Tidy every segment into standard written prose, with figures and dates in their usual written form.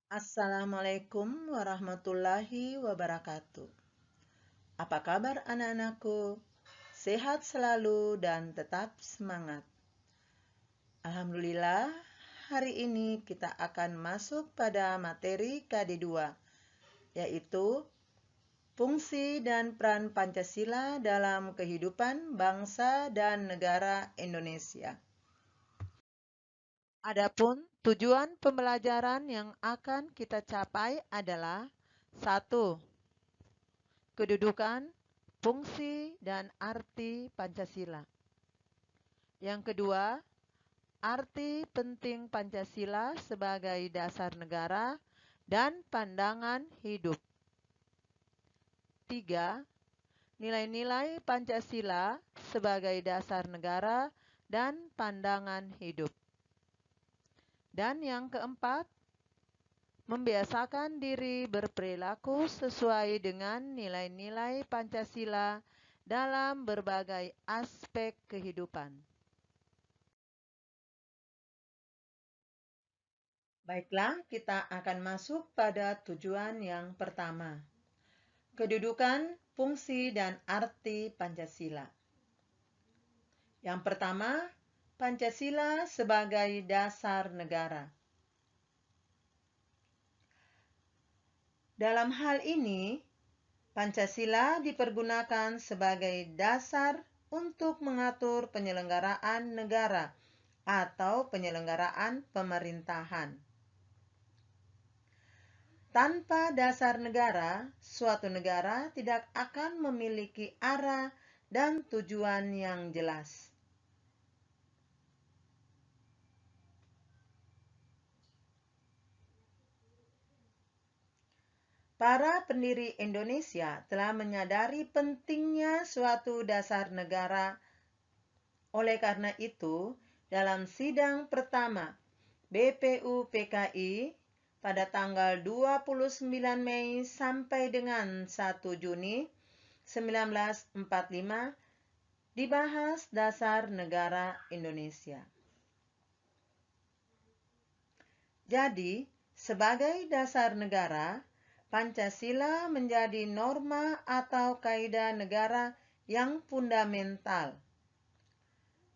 Assalamualaikum warahmatullahi wabarakatuh. Apa kabar anak-anakku? Sehat selalu dan tetap semangat. Alhamdulillah, hari ini kita akan masuk pada materi KD2, yaitu fungsi dan peran Pancasila dalam kehidupan bangsa dan negara Indonesia. Adapun tujuan pembelajaran yang akan kita capai adalah 1. Kedudukan, fungsi, dan arti Pancasila. Yang kedua, arti penting Pancasila sebagai dasar negara dan pandangan hidup. 3. Nilai-nilai Pancasila sebagai dasar negara dan pandangan hidup. Dan yang keempat, membiasakan diri berperilaku sesuai dengan nilai-nilai Pancasila dalam berbagai aspek kehidupan. Baiklah, kita akan masuk pada tujuan yang pertama. Kedudukan, fungsi, dan arti Pancasila. Yang pertama, Pancasila sebagai dasar negara. Dalam hal ini, Pancasila dipergunakan sebagai dasar untuk mengatur penyelenggaraan negara atau penyelenggaraan pemerintahan. Tanpa dasar negara, suatu negara tidak akan memiliki arah dan tujuan yang jelas. Para pendiri Indonesia telah menyadari pentingnya suatu dasar negara. Oleh karena itu, dalam sidang pertama BPUPKI pada tanggal 29 Mei sampai dengan 1 Juni 1945 dibahas dasar negara Indonesia. Jadi, sebagai dasar negara, Pancasila menjadi norma atau kaidah negara yang fundamental.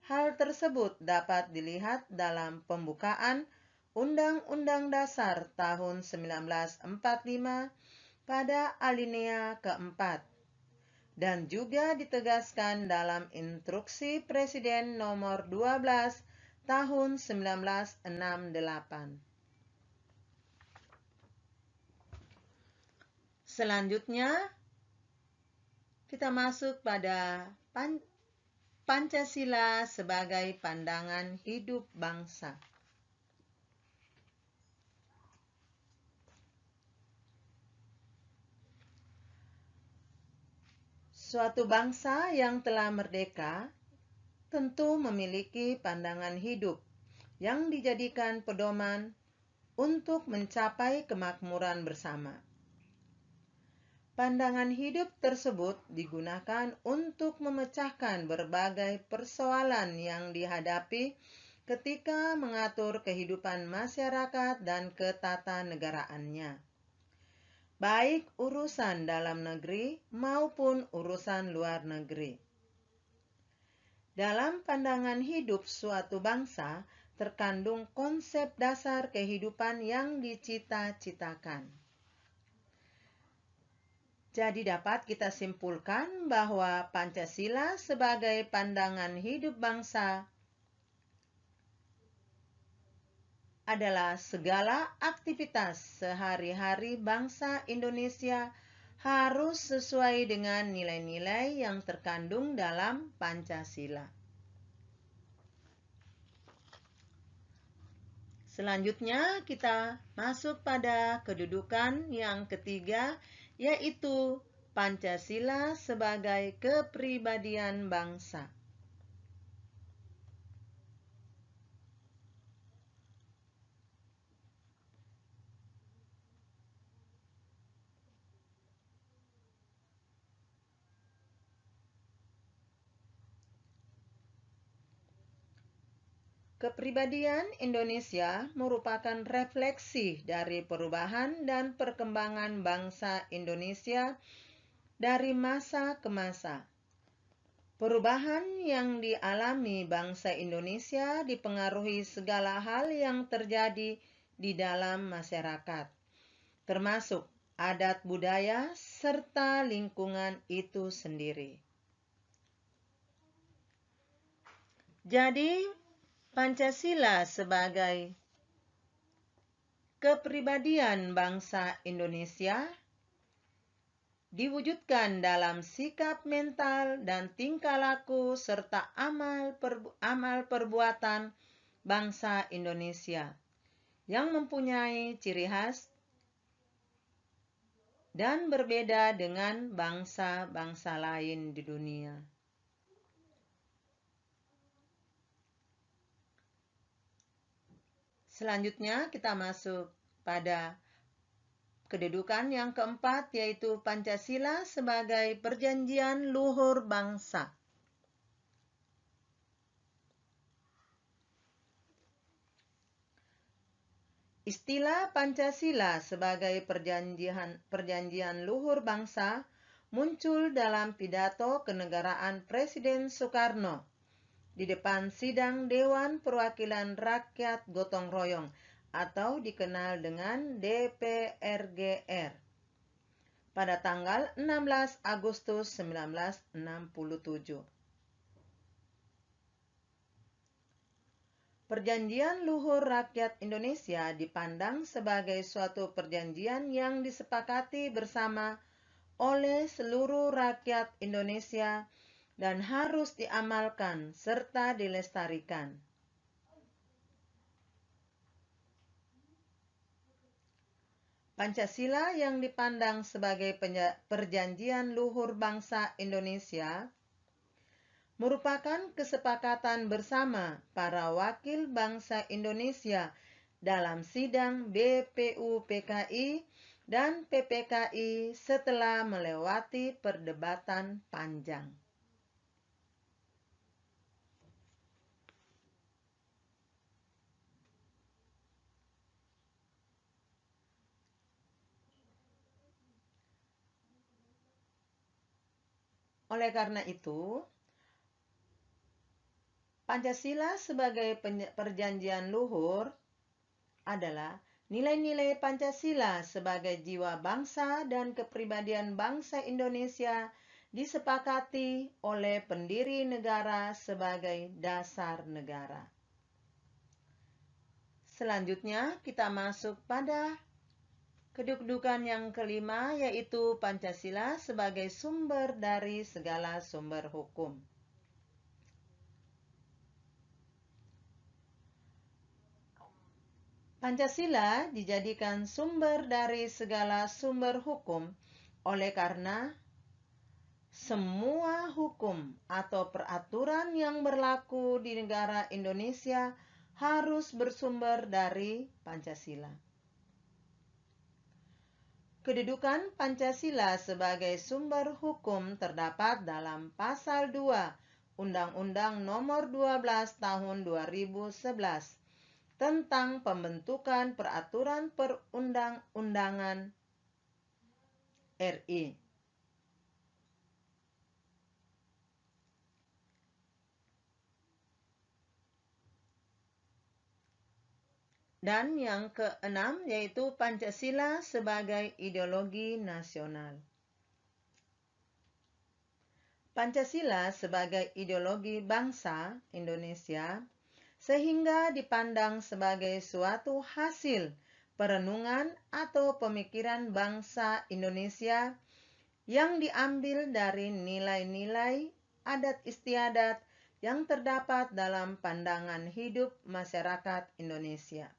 Hal tersebut dapat dilihat dalam pembukaan Undang-Undang Dasar tahun 1945 pada alinea keempat dan juga ditegaskan dalam Instruksi Presiden nomor 12 tahun 1968. Selanjutnya, kita masuk pada Pancasila sebagai pandangan hidup bangsa. Suatu bangsa yang telah merdeka tentu memiliki pandangan hidup yang dijadikan pedoman untuk mencapai kemakmuran bersama. Pandangan hidup tersebut digunakan untuk memecahkan berbagai persoalan yang dihadapi ketika mengatur kehidupan masyarakat dan ketatanegaraannya, baik urusan dalam negeri maupun urusan luar negeri. Dalam pandangan hidup suatu bangsa terkandung konsep dasar kehidupan yang dicita-citakan. Jadi dapat kita simpulkan bahwa Pancasila sebagai pandangan hidup bangsa adalah segala aktivitas sehari-hari bangsa Indonesia harus sesuai dengan nilai-nilai yang terkandung dalam Pancasila. Selanjutnya kita masuk pada kedudukan yang ketiga, yaitu Pancasila sebagai kepribadian bangsa. Kepribadian Indonesia merupakan refleksi dari perubahan dan perkembangan bangsa Indonesia dari masa ke masa. Perubahan yang dialami bangsa Indonesia dipengaruhi segala hal yang terjadi di dalam masyarakat, termasuk adat budaya serta lingkungan itu sendiri. Jadi, Pancasila sebagai kepribadian bangsa Indonesia diwujudkan dalam sikap mental dan tingkah laku serta amal perbuatan bangsa Indonesia yang mempunyai ciri khas dan berbeda dengan bangsa-bangsa lain di dunia. Selanjutnya kita masuk pada kedudukan yang keempat, yaitu Pancasila sebagai perjanjian luhur bangsa. Istilah Pancasila sebagai perjanjian luhur bangsa muncul dalam pidato kenegaraan Presiden Soekarno di depan sidang Dewan Perwakilan Rakyat Gotong Royong atau dikenal dengan DPRGR pada tanggal 16 Agustus 1967. Perjanjian Luhur Rakyat Indonesia dipandang sebagai suatu perjanjian yang disepakati bersama oleh seluruh rakyat Indonesia dan harus diamalkan serta dilestarikan. Pancasila yang dipandang sebagai perjanjian luhur bangsa Indonesia merupakan kesepakatan bersama para wakil bangsa Indonesia dalam sidang BPUPKI dan PPKI setelah melewati perdebatan panjang. Oleh karena itu, Pancasila sebagai perjanjian luhur adalah nilai-nilai Pancasila sebagai jiwa bangsa dan kepribadian bangsa Indonesia disepakati oleh pendiri negara sebagai dasar negara. Selanjutnya kita masuk pada kedudukan yang kelima, yaitu Pancasila sebagai sumber dari segala sumber hukum. Pancasila dijadikan sumber dari segala sumber hukum oleh karena semua hukum atau peraturan yang berlaku di negara Indonesia harus bersumber dari Pancasila. Kedudukan Pancasila sebagai sumber hukum terdapat dalam Pasal 2 Undang-Undang Nomor 12 Tahun 2011 tentang pembentukan peraturan perundang-undangan RI. Dan yang keenam, yaitu Pancasila sebagai ideologi nasional. Pancasila sebagai ideologi bangsa Indonesia sehingga dipandang sebagai suatu hasil perenungan atau pemikiran bangsa Indonesia yang diambil dari nilai-nilai adat istiadat yang terdapat dalam pandangan hidup masyarakat Indonesia.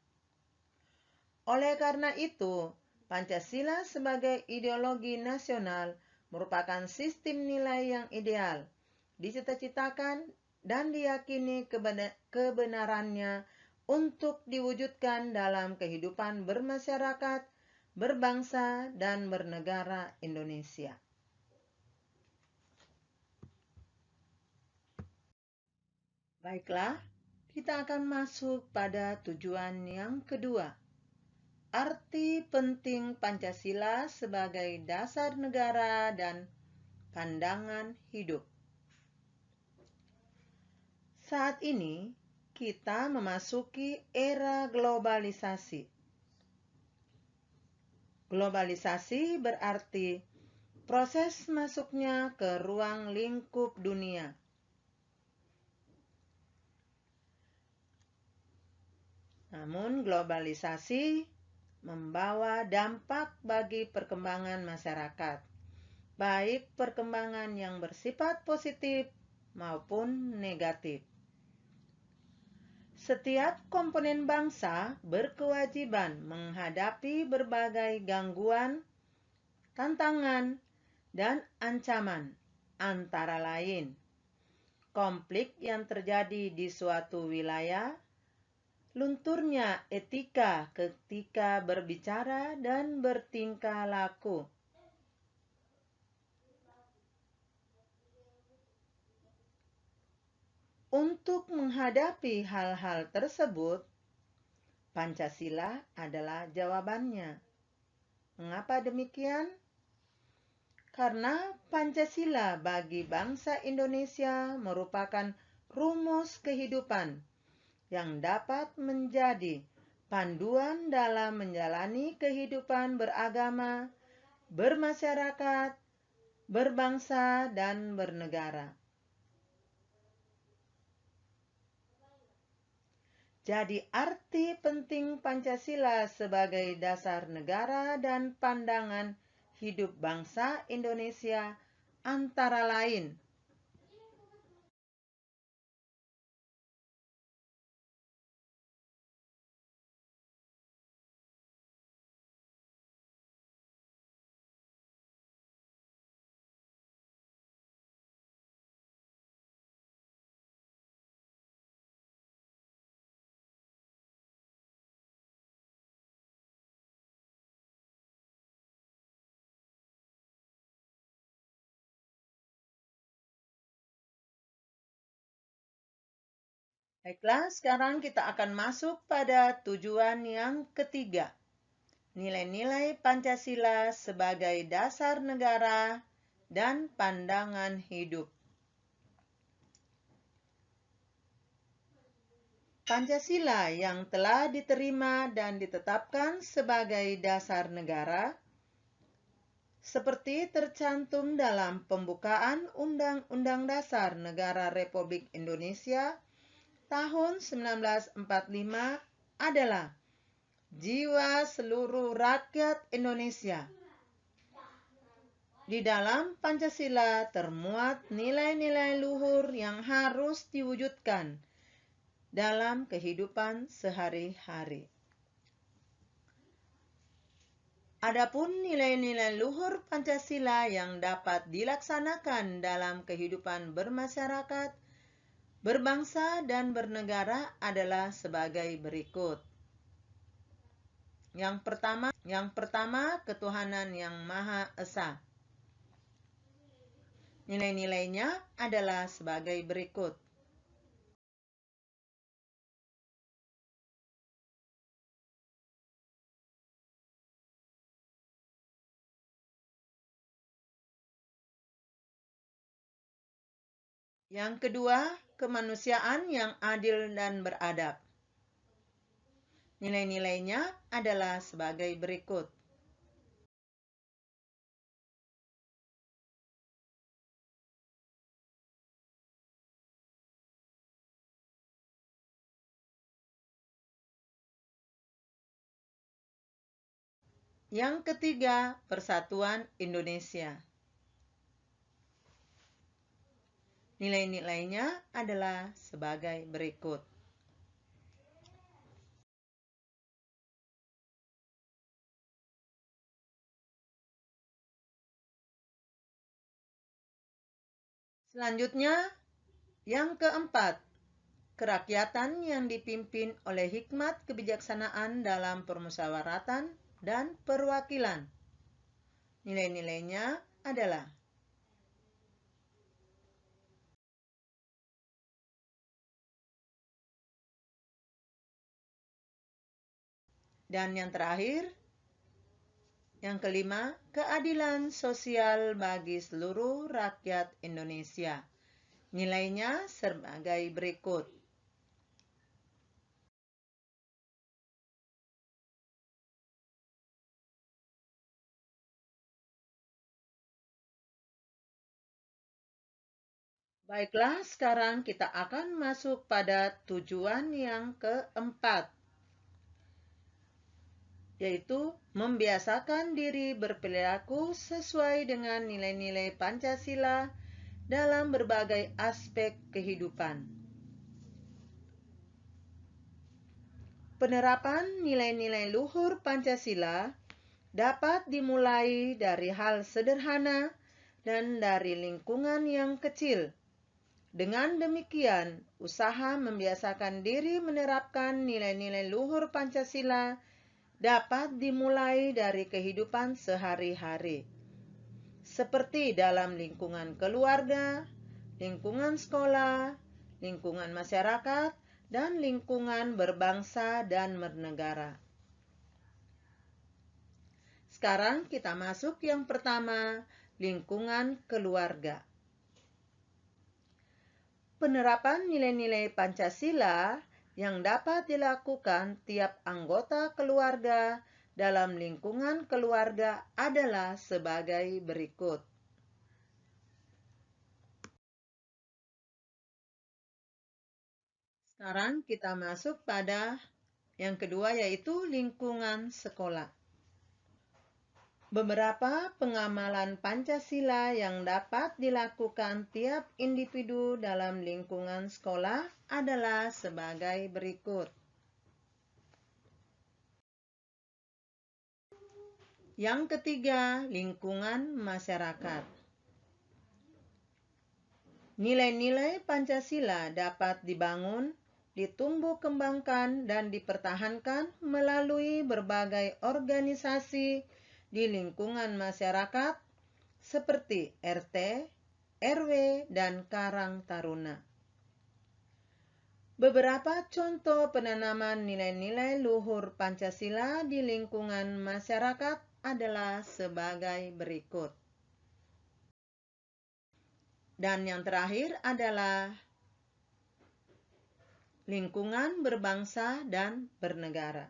Oleh karena itu, Pancasila sebagai ideologi nasional merupakan sistem nilai yang ideal, dicita-citakan dan diyakini kebenarannya untuk diwujudkan dalam kehidupan bermasyarakat, berbangsa, dan bernegara Indonesia. Baiklah, kita akan masuk pada tujuan yang kedua. Arti penting Pancasila sebagai dasar negara dan pandangan hidup. Saat ini, kita memasuki era globalisasi. Globalisasi berarti proses masuknya ke ruang lingkup dunia. Namun, globalisasi membawa dampak bagi perkembangan masyarakat, baik perkembangan yang bersifat positif maupun negatif. Setiap komponen bangsa berkewajiban menghadapi berbagai gangguan, tantangan, dan ancaman, antara lain konflik yang terjadi di suatu wilayah, lunturnya etika ketika berbicara dan bertingkah laku. Untuk menghadapi hal-hal tersebut, Pancasila adalah jawabannya. Mengapa demikian? Karena Pancasila bagi bangsa Indonesia merupakan rumus kehidupan yang dapat menjadi panduan dalam menjalani kehidupan beragama, bermasyarakat, berbangsa, dan bernegara. Jadi arti penting Pancasila sebagai dasar negara dan pandangan hidup bangsa Indonesia antara lain. Baiklah, sekarang kita akan masuk pada tujuan yang ketiga. Nilai-nilai Pancasila sebagai dasar negara dan pandangan hidup. Pancasila yang telah diterima dan ditetapkan sebagai dasar negara, seperti tercantum dalam pembukaan Undang-Undang Dasar Negara Republik Indonesia tahun 1945 adalah jiwa seluruh rakyat Indonesia. Di dalam Pancasila termuat nilai-nilai luhur yang harus diwujudkan dalam kehidupan sehari-hari. Adapun nilai-nilai luhur Pancasila yang dapat dilaksanakan dalam kehidupan bermasyarakat, berbangsa, dan bernegara adalah sebagai berikut. Yang pertama, ketuhanan yang Maha Esa. Nilai-nilainya adalah sebagai berikut. Yang kedua, kemanusiaan yang adil dan beradab. Nilai-nilainya adalah sebagai berikut. Yang ketiga, persatuan Indonesia. Nilai-nilainya adalah sebagai berikut. Selanjutnya, yang keempat, kerakyatan yang dipimpin oleh hikmat kebijaksanaan dalam permusyawaratan dan perwakilan. Nilai-nilainya adalah Dan yang terakhir, yang kelima, keadilan sosial bagi seluruh rakyat Indonesia. Nilainya sebagai berikut. Baiklah, sekarang kita akan masuk pada tujuan yang keempat, yaitu membiasakan diri berperilaku sesuai dengan nilai-nilai Pancasila dalam berbagai aspek kehidupan. Penerapan nilai-nilai luhur Pancasila dapat dimulai dari hal sederhana dan dari lingkungan yang kecil. Dengan demikian, usaha membiasakan diri menerapkan nilai-nilai luhur Pancasila dapat dimulai dari kehidupan sehari-hari, seperti dalam lingkungan keluarga, lingkungan sekolah, lingkungan masyarakat, dan lingkungan berbangsa dan bernegara. Sekarang kita masuk yang pertama, lingkungan keluarga. Penerapan nilai-nilai Pancasila yang dapat dilakukan tiap anggota keluarga dalam lingkungan keluarga adalah sebagai berikut. Sekarang kita masuk pada yang kedua, yaitu lingkungan sekolah. Beberapa pengamalan Pancasila yang dapat dilakukan tiap individu dalam lingkungan sekolah adalah sebagai berikut. Yang ketiga, lingkungan masyarakat. Nilai-nilai Pancasila dapat dibangun, ditumbuh kembangkan, dan dipertahankan melalui berbagai organisasi di lingkungan masyarakat seperti RT, RW, dan Karang Taruna. Beberapa contoh penanaman nilai-nilai luhur Pancasila di lingkungan masyarakat adalah sebagai berikut. Dan yang terakhir adalah lingkungan berbangsa dan bernegara.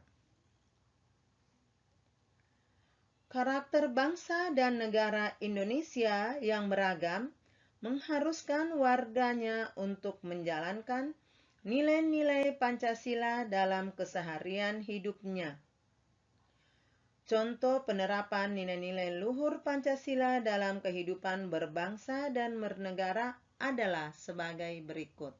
Karakter bangsa dan negara Indonesia yang beragam mengharuskan warganya untuk menjalankan nilai-nilai Pancasila dalam keseharian hidupnya. Contoh penerapan nilai-nilai luhur Pancasila dalam kehidupan berbangsa dan bernegara adalah sebagai berikut.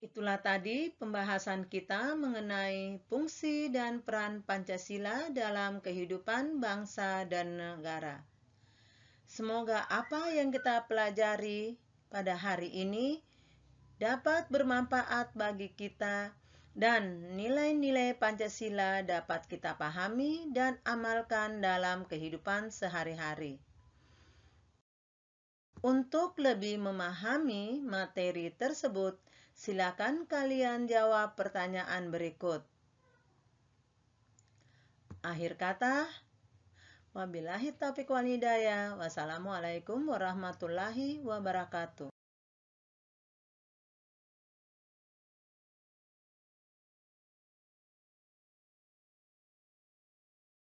Itulah tadi pembahasan kita mengenai fungsi dan peran Pancasila dalam kehidupan bangsa dan negara. Semoga apa yang kita pelajari pada hari ini dapat bermanfaat bagi kita dan nilai-nilai Pancasila dapat kita pahami dan amalkan dalam kehidupan sehari-hari. Untuk lebih memahami materi tersebut, silakan kalian jawab pertanyaan berikut. Akhir kata, wabillahi taufiq wal hidayah. Wassalamualaikum warahmatullahi wabarakatuh.